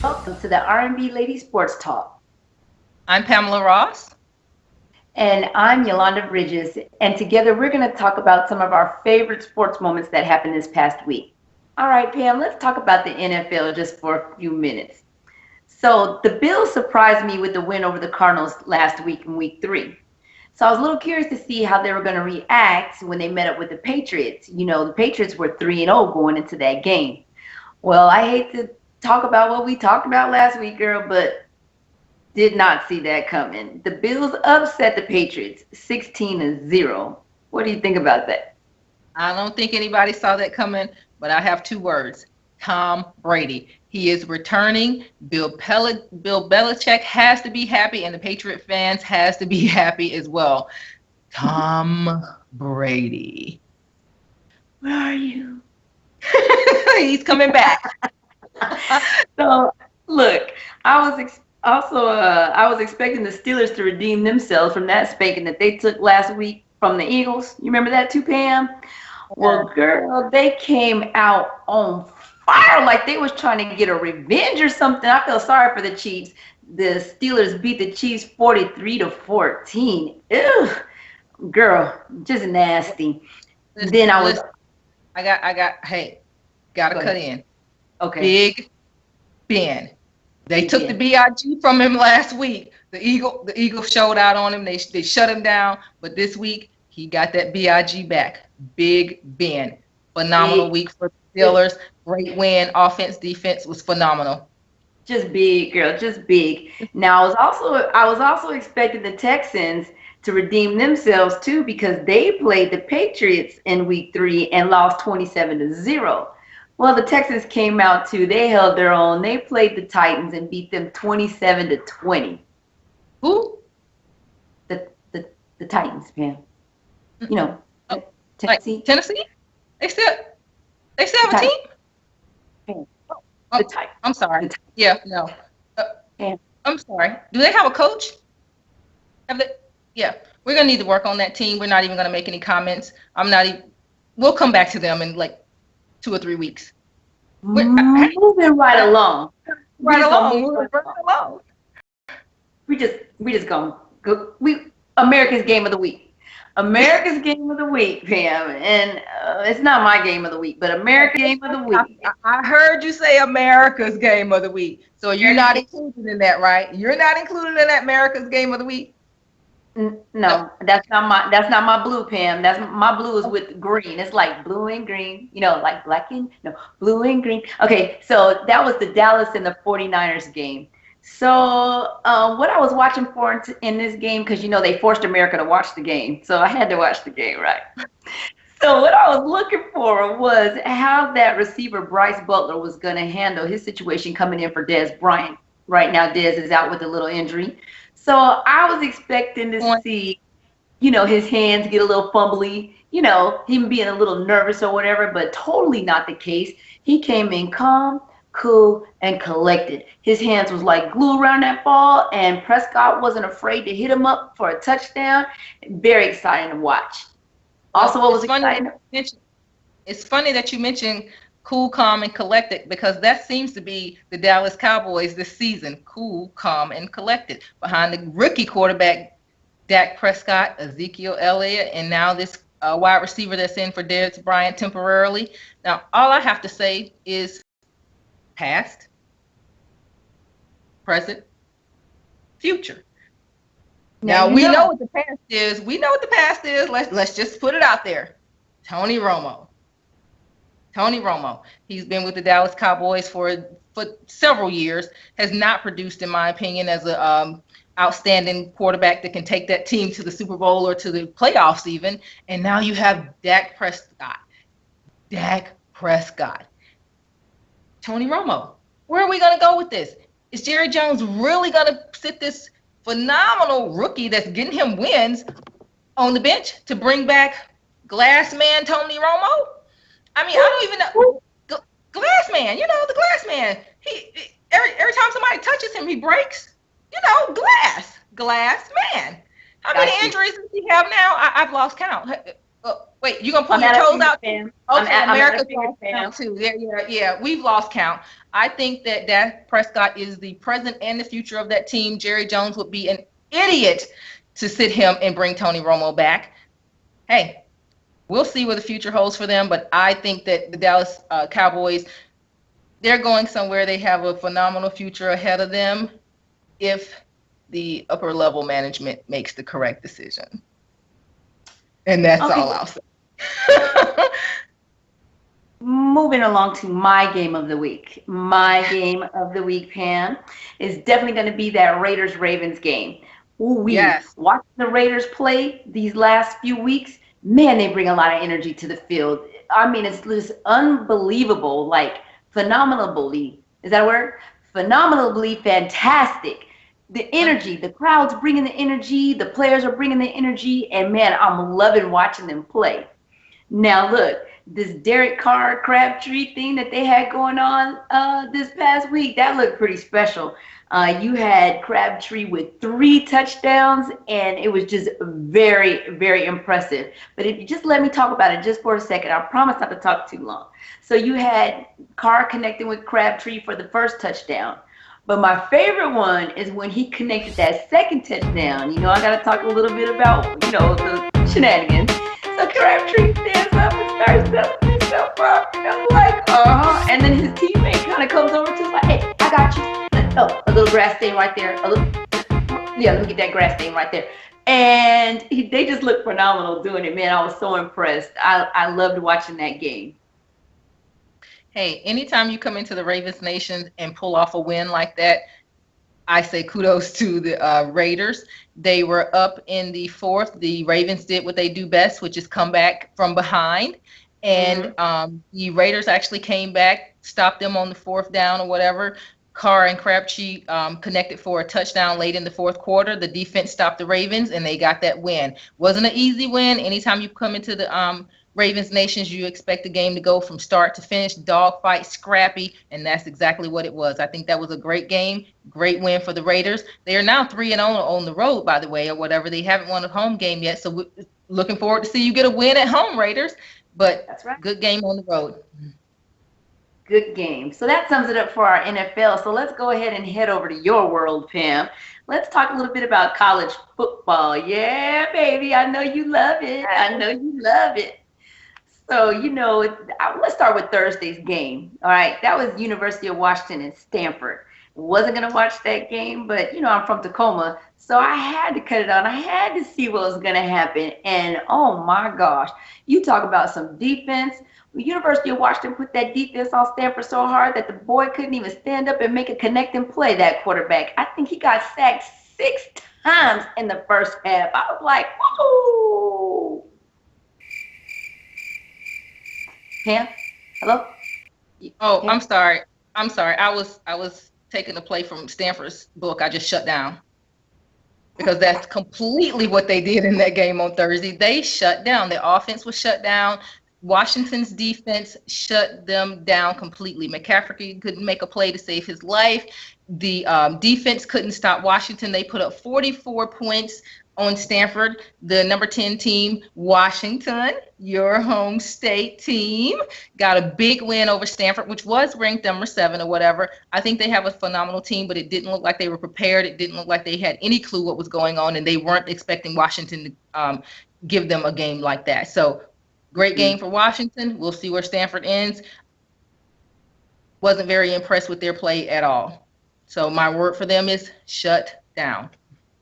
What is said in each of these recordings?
welcome to the R&B Lady Sports Talk. I'm Pamela Ross. And I'm Yolanda Bridges. And together we're going to talk about some of our favorite sports moments that happened this past week. All right, Pam, let's talk about the NFL just for a few minutes. So the Bills surprised me with the win over the Cardinals last week in week 3. So I was a little curious to see how they were going to react when they met up with the Patriots. You know, the Patriots were 3-0 going into that game. Well, I hate to talk about what we talked about last week, girl, but did not see that coming. The Bills upset the Patriots 16-0. What do you think about that? I don't think anybody saw that coming, but I have two words. Tom Brady. He is returning. Bill Belichick has to be happy, and the Patriot fans has to be happy as well. Tom Brady. Where are you? He's coming back. So, look, I was expecting the Steelers to redeem themselves from that spanking that they took last week from the Eagles. You remember that too, Pam? Well, girl, they came out on fire like they was trying to get a revenge or something. I feel sorry for the Chiefs. The Steelers beat the Chiefs 43-14. Ew, girl, just nasty. Then Listen, I was listen. Hey, gotta go cut ahead. in. Okay. Big Ben. They Big took the Ben. BIG from him last week. The Eagle showed out on him. They shut him down. But this week he got that BIG back. Big Ben. Phenomenal Big. week for the Just Steelers. Great win. Offense, defense was phenomenal. just big, girl, just big. Now I was also expecting the Texans to redeem themselves too because they played the Patriots in week 3 and lost 27-0. Well, the Texans came out too. They held their own. They played the Titans and beat them 27-20. Who? The Titans, man. You know, Oh, like Tennessee, Tennessee? They still they still the have a Titans, team? man. Oh, The oh, Titans, I'm sorry. the Titans, Yeah, no. Uh, man. I'm sorry. Do they have a coach? Have they? Yeah, we're gonna need to work on that team. We're not even gonna make any comments. I'm not even. We'll come back to them in like 2 or 3 weeks. Hey, Moving right let's along. We right just gonna along. move We're right right along. along. We just gonna go. We America's game of the week. America's game of the week, Pam, and it's not my game of the week, but America's game of the I, week. I heard you say America's game of the week. So you're America's not game. included in that, right? You're not included in that America's game of the week. No. No, that's not my blue, Pam. That's my blue is with green. It's like blue and green, like black and no, blue and green. Okay, so that was the Dallas and the 49ers game. So what I was watching for in this game, because they forced America to watch the game, so I had to watch the game, right? So what I was looking for was how that receiver Bryce Butler was going to handle his situation coming in for Dez Bryant. Right now, Dez is out with a little injury. So I was expecting to see, his hands get a little fumbly, him being a little nervous or whatever, but totally not the case. He came in calm, cool, and collected. His hands was like glue around that ball, and Prescott wasn't afraid to hit him up for a touchdown. Very exciting to watch. Also, Well, what was it's funny that exciting? you mentioned it's funny that you mentioned cool, calm, and collected because that seems to be the Dallas Cowboys this season. Cool, calm, and collected behind the rookie quarterback Dak Prescott, Ezekiel Elliott, and now this wide receiver that's in for Dez Bryant temporarily. Now, all I have to say is past, present, future. Now Now you we know know. what the past is. We know what the past is. Let's just put it out there. Tony Romo. Tony Romo. He's been with the Dallas Cowboys for several years. Has not produced, in my opinion, as a outstanding quarterback that can take that team to the Super Bowl or to the playoffs even. And now you have Dak Prescott. Dak Prescott. Tony Romo. Where are we going to go with this? Is Jerry Jones really going to sit this phenomenal rookie that's getting him wins on the bench to bring back Glass Man Tony Romo? I mean, I don't even know. Glass Man, the glass man. Every time somebody touches him, he breaks. Glass man. How many Got you. injuries does he have now? I've lost count. Wait, you gonna pull I'm your at a toes finger out? fan. I'm Okay, at a America's finger lost fan. count too. Yeah. We've lost count. I think that Dak Prescott is the present and the future of that team. Jerry Jones would be an idiot to sit him and bring Tony Romo back. Hey, we'll see what the future holds for them, but I think that the Dallas Cowboys, they're going somewhere. They have a phenomenal future ahead of them if the upper level management makes the correct decision. And that's Okay, all I'll say. moving along to my game of the week. My game of the week, Pam, is definitely going to be that Raiders Ravens game. Ooh, we Yes. watching the Raiders play these last few weeks. Man, they bring a lot of energy to the field. I mean, it's just unbelievable, like phenomenally. Is that a word? Phenomenally fantastic. The energy, the crowd's bringing the energy, the players are bringing the energy, and man, I'm loving watching them play. Now look, this Derek Carr Crabtree thing that they had going on this past week, that looked pretty special. You had Crabtree with 3 touchdowns, and it was just very, very impressive. But if you just let me talk about it just for a second, I promise not to talk too long. So you had Carr connecting with Crabtree for the first touchdown. But my favorite one is when he connected that second touchdown. You know, I got to talk a little bit about, the shenanigans. So Crabtree stands up and starts dusting himself up. And I'm like, uh-huh. And then his teammate kind of comes over to him like, hey, I got you. Oh, a little grass stain right there. Yeah, let me get that grass stain right there. And they just look phenomenal doing it, man. I was so impressed. I loved watching that game. Hey, anytime you come into the Ravens Nation and pull off a win like that, I say kudos to the Raiders. They were up in the fourth. The Ravens did what they do best, which is come back from behind. And the Raiders actually came back, stopped them on the fourth down or whatever. Carr and Crabtree connected for a touchdown late in the fourth quarter. The defense stopped the Ravens, and they got that win. Wasn't an easy win. Anytime you come into the Ravens Nations, you expect the game to go from start to finish, dogfight, scrappy, and that's exactly what it was. I think that was a great game, great win for the Raiders. They are now 3-0 on the road, by the way, or whatever. They haven't won a home game yet, so we're looking forward to see you get a win at home, Raiders. But That's right. good game on the road. Good game. So that sums it up for our NFL. So let's go ahead and head over to your world, Pam. Let's talk a little bit about college football. Yeah, baby. I know you love it. I know you love it. So, let's start with Thursday's game. All right. That was University of Washington and Stanford. Wasn't going to watch that game, but, I'm from Tacoma. So I had to cut it on. I had to see what was going to happen. And oh my gosh, you talk about some defense. The University of Washington put that defense on Stanford so hard that the boy couldn't even stand up and make a connecting play, that quarterback. I think he got sacked 6 times in the first half. I was like, whoa. Pam? Hello? Oh, Pam? I'm sorry. I was taking a play from Stanford's book. I just shut down because that's completely what they did in that game on Thursday. They shut down. The offense was shut down. Washington's defense shut them down completely. McCaffrey couldn't make a play to save his life. The defense couldn't stop Washington. They put up 44 points on Stanford, the number 10 team. Washington, your home state team, got a big win over Stanford, which was ranked number 7 or whatever. I think they have a phenomenal team, but it didn't look like they were prepared. It didn't look like they had any clue what was going on, and they weren't expecting Washington to give them a game like that. So great game for Washington. We'll see where Stanford ends. Wasn't very impressed with their play at all. So my word for them is shut down.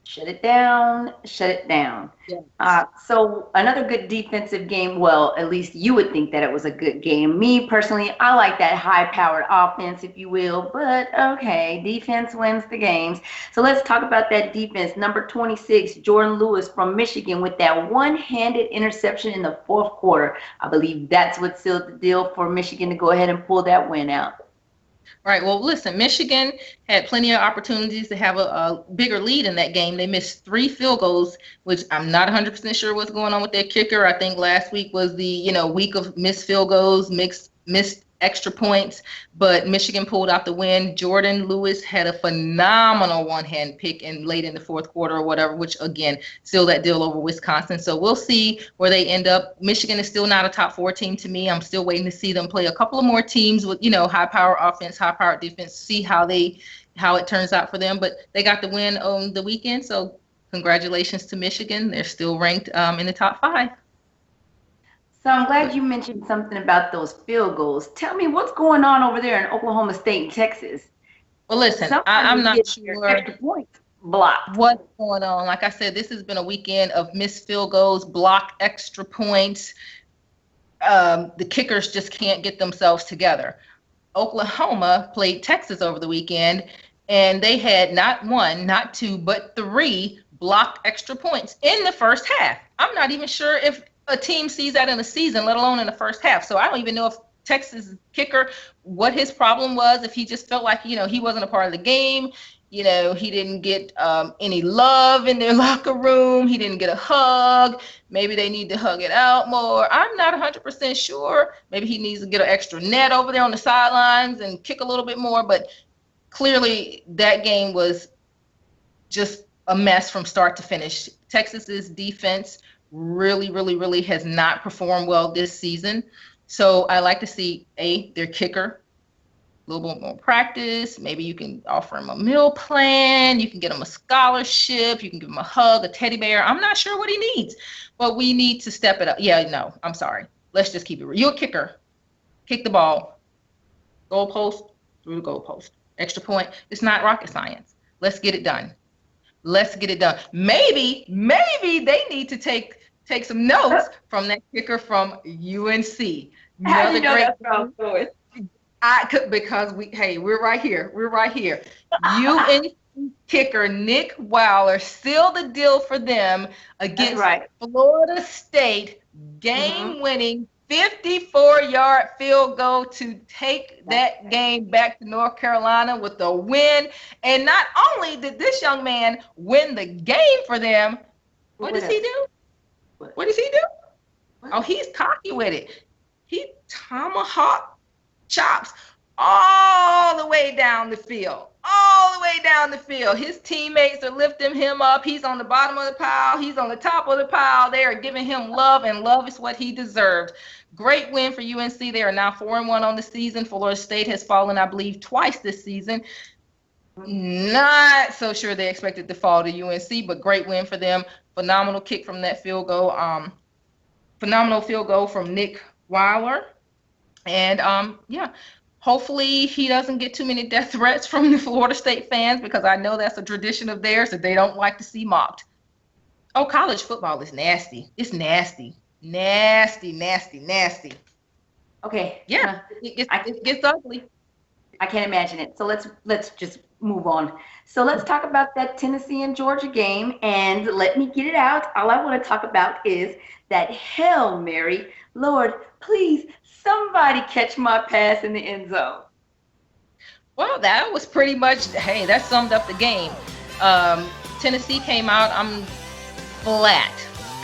Shut it down. Shut it down. Yes. So another good defensive game. Well, at least you would think that it was a good game. Me personally, I like that high-powered offense, if you will. But okay, defense wins the games. So let's talk about that defense. Number 26, Jordan Lewis from Michigan, with that one-handed interception in the fourth quarter. I believe that's what sealed the deal for Michigan to go ahead and pull that win out. All right. Well, listen, Michigan had plenty of opportunities to have a bigger lead in that game. They missed 3 field goals, which I'm not 100% sure what's going on with their kicker. I think last week was the week of missed field goals, missed extra points, but Michigan pulled out the win. Jordan Lewis had a phenomenal one-hand pick late in the fourth quarter or whatever, which again sealed that deal over Wisconsin. So we'll see where they end up. Michigan is still not a top 4 team to me. I'm still waiting to see them play a couple of more teams with, high power offense, high power defense, see how it turns out for them. But they got the win on the weekend, so congratulations to Michigan. They're still ranked in the top 5. So I'm glad you mentioned something about those field goals. Tell me what's going on over there in Oklahoma State and Texas. Well, listen, I'm Somebody's not getting their sure extra points blocked. what's going on. Like I said, this has been a weekend of missed field goals, blocked extra points. The kickers just can't get themselves together. Oklahoma played Texas over the weekend, and they had not 1, not 2, but 3 blocked extra points in the first half. I'm not even sure if a team sees that in a season, let alone in the first half. So I don't even know if Texas kicker, what his problem was, if he just felt like, he wasn't a part of the game. He didn't get any love in their locker room. He didn't get a hug. Maybe they need to hug it out more. I'm not 100% sure. Maybe he needs to get an extra net over there on the sidelines and kick a little bit more. But clearly that game was just a mess from start to finish. Texas's defense really, really, really has not performed well this season. So I like to see, their kicker, a little bit more practice. Maybe you can offer him a meal plan. You can get him a scholarship. You can give him a hug, a teddy bear. I'm not sure what he needs, but we need to step it up. Yeah, no, I'm sorry. Let's just keep it real. You're a kicker. Kick the ball. Goalpost, through the goalpost. Extra point. It's not rocket science. Let's get it done. Let's get it done. Maybe they need to take some notes from that kicker from UNC. How do you know that's where I was going? Because we're right here. We're right here. UNC kicker Nick Weiler sealed the deal for them against Florida State, game-winning 54-yard field goal to take that game back to North Carolina with the win. And not only did this young man win the game for them, what does he do? What does he do? Oh, he's cocky with it. He tomahawk chops all the way down the field. All the way down the field. His teammates are lifting him up. He's on the bottom of the pile. He's on the top of the pile. They are giving him love, and love is what he deserves. Great win for UNC. They are now 4-1 on the season. Florida State has fallen, I believe, twice this season. Not so sure they expected to fall to UNC, but great win for them. Phenomenal kick from that field goal. Phenomenal field goal from Nick Weiler. And hopefully he doesn't get too many death threats from the Florida State fans, because I know that's a tradition of theirs that they don't like to see mocked. Oh, college football is nasty. It's nasty. Nasty, nasty, nasty. Okay. Yeah, it gets ugly. I can't imagine it. So let's just move on. So let's talk about that Tennessee and Georgia game, and let me get it out. All I want to talk about is that Hail Mary. Lord, please, somebody catch my pass in the end zone. Well, that was pretty much, that summed up the game. Tennessee came out, I'm flat,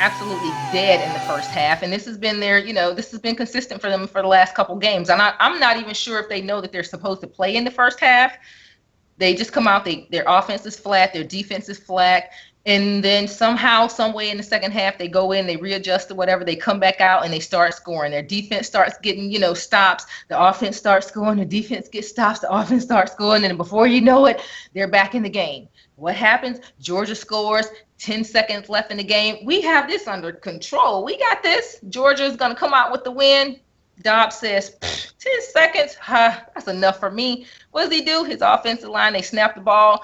absolutely dead in the first half. And this has been this has been consistent for them for the last couple games. And I'm not even sure if they know that they're supposed to play in the first half. They just come out, their offense is flat, their defense is flat. And then somehow, some way in the second half, they go in, they readjust or whatever, they come back out and they start scoring. Their defense starts getting, stops. The offense starts scoring. The defense gets stops. The offense starts scoring. And before you know it, they're back in the game. What happens? Georgia scores, 10 seconds left in the game. We have this under control. We got this. Georgia is going to come out with the win. Dobbs says, 10 seconds, that's enough for me. What does he do? His offensive line, they snap the ball.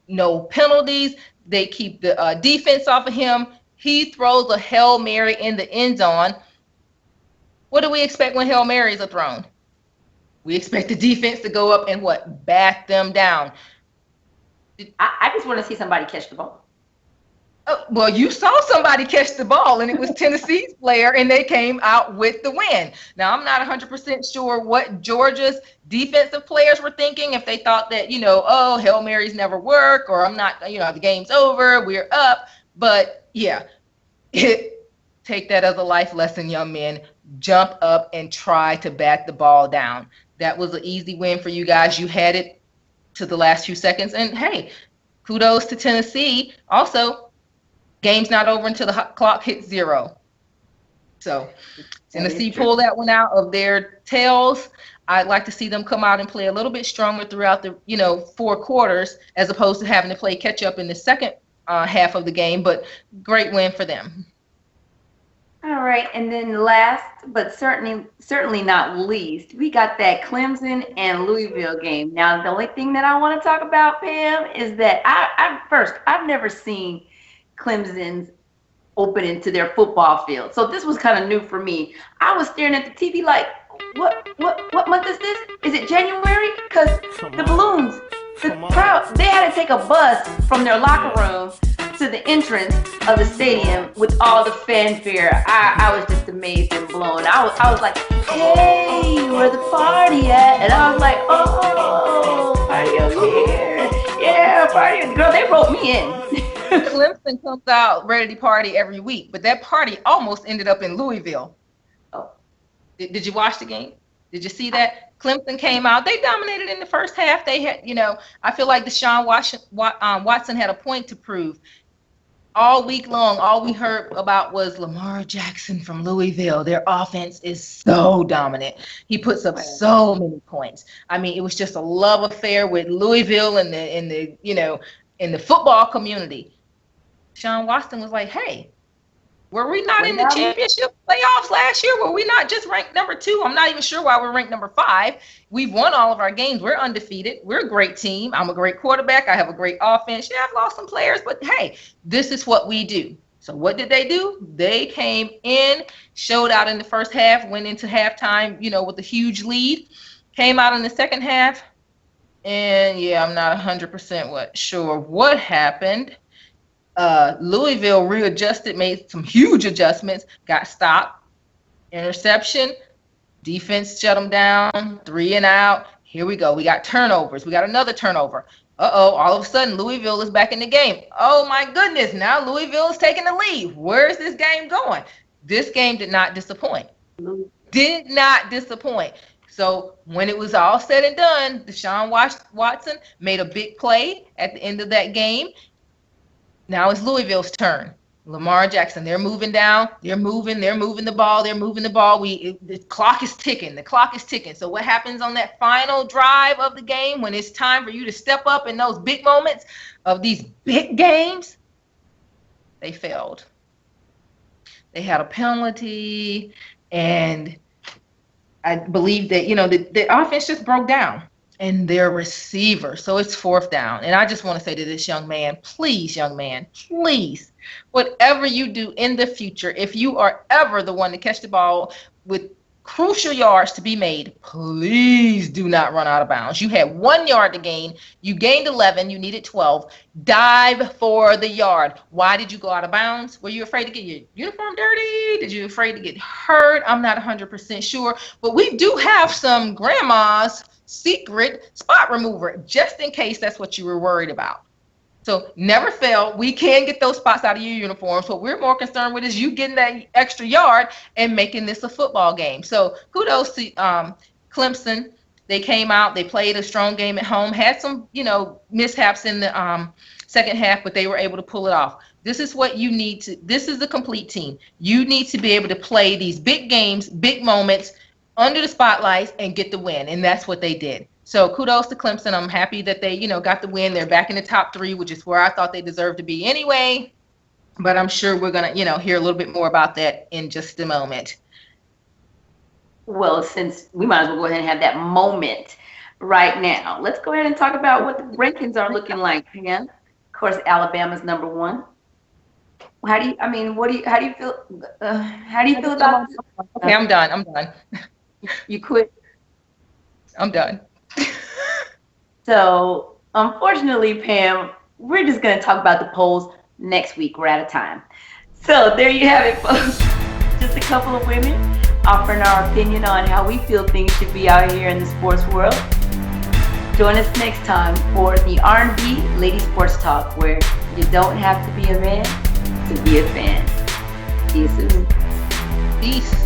No penalties. They keep the defense off of him. He throws a Hail Mary in the end zone. What do we expect when Hail Marys are thrown? We expect the defense to go up and bat them down. I just want to see somebody catch the ball. Well, you saw somebody catch the ball, and it was Tennessee's player, and they came out with the win. Now, I'm not 100% sure what Georgia's defensive players were thinking, if they thought that, Hail Marys never work, or I'm not, the game's over, we're up. But, yeah, take that as a life lesson, young men. Jump up and try to bat the ball down. That was an easy win for you guys. You had it to the last few seconds. And hey, kudos to Tennessee. Also, game's not over until the clock hits 0. So Tennessee pulled that one out of their tails. I'd like to see them come out and play a little bit stronger throughout the 4 quarters, as opposed to having to play catch up in the second half of the game. But great win for them. All right, and then last but certainly not least, we got that Clemson and Louisville game. Now, the only thing that I want to talk about, Pam, is that I've never seen Clemson's open into their football field, so this was kind of new for me. I was staring at the TV like, what month is this? Is it January? Because the balloons, the crowd, they had to take a bus from their locker room to the entrance of the stadium with all the fanfare. I was just amazed and blown. I was like, hey, where the party at? And I was like, oh, party over here. Yeah, party. Girl, they wrote me in. Clemson comes out ready to party every week, but that party almost ended up in Louisville. Oh. Did you watch the game? Did you see that? Clemson came out. They dominated in the first half. They had, I feel like Deshaun Watson had a point to prove. All week long, all we heard about was Lamar Jackson from Louisville. Their offense is so dominant. He puts up so many points. I mean, it was just a love affair with Louisville and in the football community. Deshaun Watson was like, hey, were we not in the championship playoffs last year? Were we not just ranked number 2? I'm not even sure why we're ranked number 5. We've won all of our games. We're undefeated. We're a great team. I'm a great quarterback. I have a great offense. Yeah, I've lost some players, but hey, this is what we do. So what did they do? They came in, showed out in the first half, went into halftime, with a huge lead, came out in the second half, and yeah, I'm not 100% sure what happened. Louisville readjusted, made some huge adjustments, got stopped, interception, defense shut them down, 3 and out. Here we go. We got turnovers. We got another turnover. All of a sudden, Louisville is back in the game. Oh, my goodness. Now Louisville is taking the lead. Where is this game going? This game did not disappoint. Did not disappoint. So when it was all said and done, Deshaun Watson made a big play at the end of that game. Now it's Louisville's turn. Lamar Jackson, they're moving down. They're moving the ball. The clock is ticking. The clock is ticking. So what happens on that final drive of the game when it's time for you to step up in those big moments of these big games? They failed. They had a penalty, and I believe that, the offense just broke down. And their receiver. So it's 4th down. And I just want to say to this young man, please, whatever you do in the future, if you are ever the one to catch the ball with crucial yards to be made, please do not run out of bounds. You had 1 yard to gain. You gained 11. You needed 12. Dive for the yard. Why did you go out of bounds? Were you afraid to get your uniform dirty? Did you afraid to get hurt? I'm not 100% sure. But we do have some grandma's secret spot remover, just in case that's what you were worried about. So never fail. We can get those spots out of your uniforms. What we're more concerned with is you getting that extra yard and making this a football game. So kudos to Clemson. They came out, they played a strong game at home, had some, mishaps in the second half, but they were able to pull it off. This is what you need to, this is the complete team. You need to be able to play these big games, big moments, under the spotlights and get the win. And that's what they did. So kudos to Clemson. I'm happy that they, got the win. They're back in the top 3, which is where I thought they deserved to be anyway. But I'm sure we're going to, hear a little bit more about that in just a moment. Well, since we might as well go ahead and have that moment right now, let's go ahead and talk about what the rankings are looking like. Yeah. Of course, Alabama's number 1. How do you feel? How do you feel about? Okay, I'm done. You quit? I'm done. So, unfortunately, Pam, we're just going to talk about the polls next week. We're out of time. So, there you have it, folks. Just a couple of women offering our opinion on how we feel things should be out here in the sports world. Join us next time for the ЯnB Lady Sports Talk, where you don't have to be a man to be a fan. See you soon. Peace.